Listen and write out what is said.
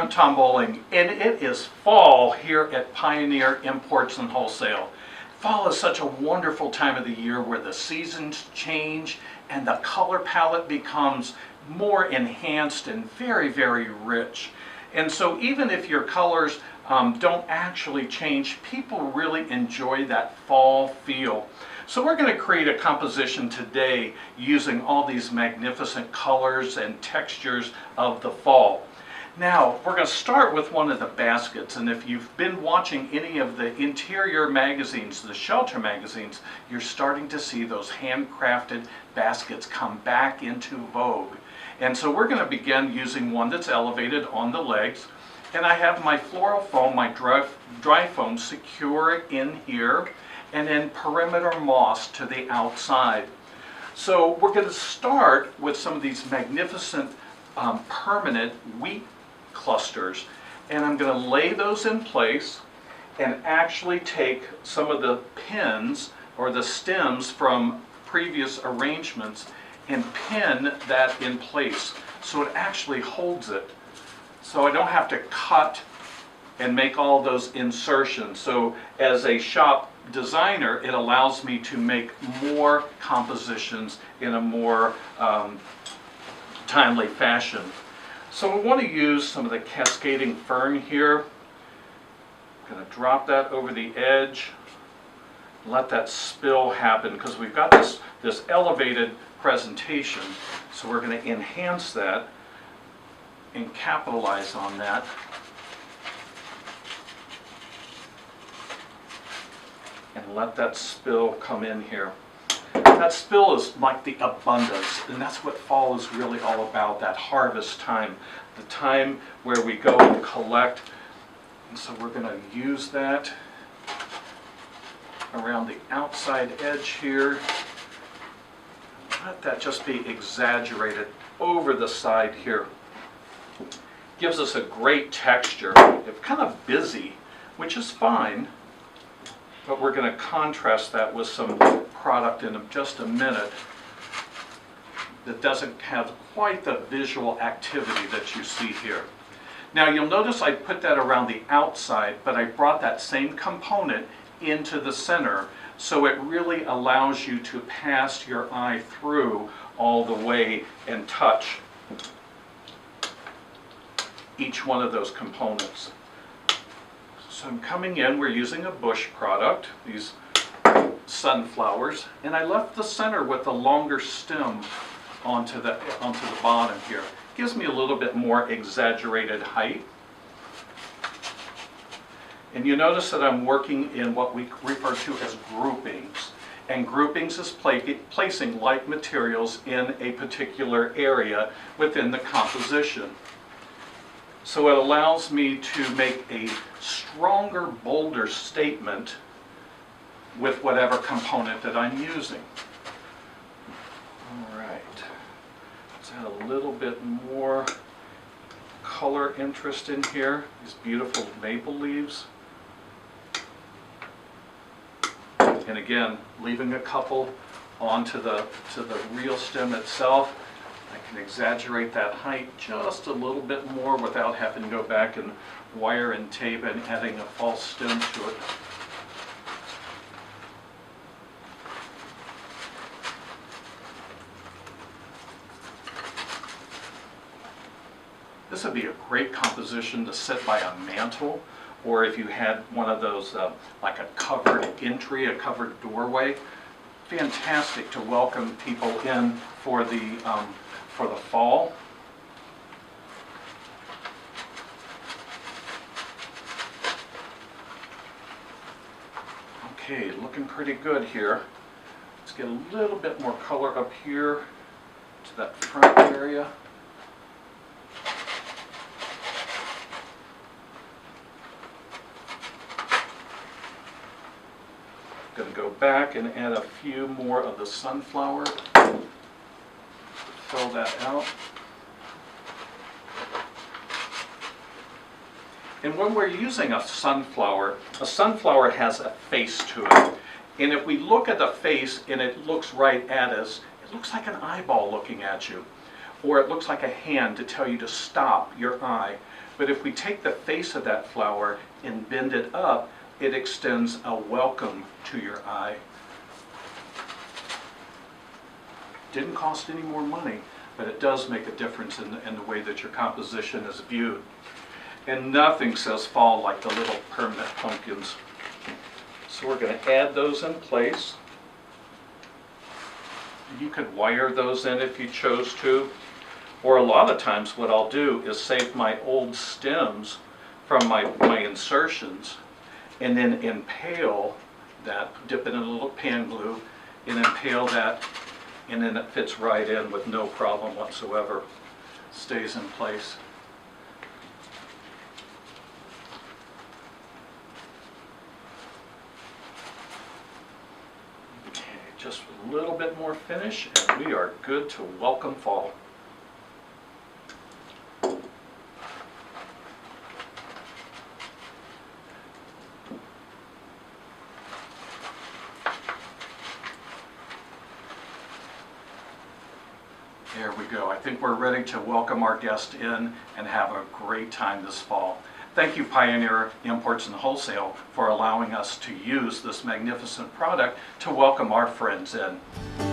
I'm Tom Bowling, and it is fall here at Pioneer Imports and Wholesale. Fall is such a wonderful time of the year where the seasons change and the color palette becomes more enhanced and very, very rich. And so even if your colors don't actually change, people really enjoy that fall feel. So we're going to create a composition today using all these magnificent colors and textures of the fall. Now, we're going to start with one of the baskets, and if you've been watching any of the interior magazines, the shelter magazines, you're starting to see those handcrafted baskets come back into vogue. And so we're going to begin using one that's elevated on the legs, and I have my floral foam, my dry foam secure in here, and then perimeter moss to the outside. So we're going to start with some of these magnificent permanent wheat clusters, and I'm going to lay those in place and actually take some of the pins or the stems from previous arrangements and pin that in place so it actually holds it, so I don't have to cut and make all those insertions. So as a shop designer, it allows me to make more compositions in a more timely fashion. So we want to use some of the cascading fern here. I'm going to drop that over the edge, let that spill happen, because we've got this elevated presentation. So we're going to enhance that and capitalize on that. And let that spill come in here. That spill is like the abundance, and that's what fall is really all about, that harvest time, the time where we go and collect. And so we're going to use that around the outside edge here. Let that just be exaggerated over the side here. Gives us a great texture. It's kind of busy, which is fine, but we're going to contrast that with some product in just a minute that doesn't have quite the visual activity that you see here. Now you'll notice I put that around the outside, but I brought that same component into the center, so it really allows you to pass your eye through all the way and touch each one of those components. So I'm coming in, we're using a bush product, these sunflowers, and I left the center with a longer stem onto the bottom here. Gives me a little bit more exaggerated height. And you notice that I'm working in what we refer to as groupings. And groupings is placing like materials in a particular area within the composition. So it allows me to make a stronger, bolder statement with whatever component that I'm using. All right, let's add a little bit more color interest in here. These beautiful maple leaves. And again, leaving a couple onto the real stem itself. I can exaggerate that height just a little bit more without having to go back and wire and tape and adding a false stem to it. This would be a great composition to sit by a mantle, or if you had one of those like a covered entry, a covered doorway. Fantastic to welcome people in for the fall. Okay, looking pretty good here. Let's get a little bit more color up here to that front area. Going to go back and add a few more of the sunflower. Fill that out. And when we're using a sunflower has a face to it. And if we look at the face and it looks right at us, it looks like an eyeball looking at you. Or it looks like a hand to tell you to stop your eye. But if we take the face of that flower and bend it up, it extends a welcome to your eye. Didn't cost any more money, but it does make a difference in the way that your composition is viewed. And nothing says fall like the little permanent pumpkins. So we're going to add those in place. You could wire those in if you chose to. Or a lot of times what I'll do is save my old stems from my insertions and then impale that, dip it in a little pan glue and impale that, and then it fits right in with no problem whatsoever. Stays in place. Okay, just a little bit more finish and we are good to welcome fall. There we go. I think we're ready to welcome our guest in and have a great time this fall. Thank you, Pioneer Imports and Wholesale, for allowing us to use this magnificent product to welcome our friends in.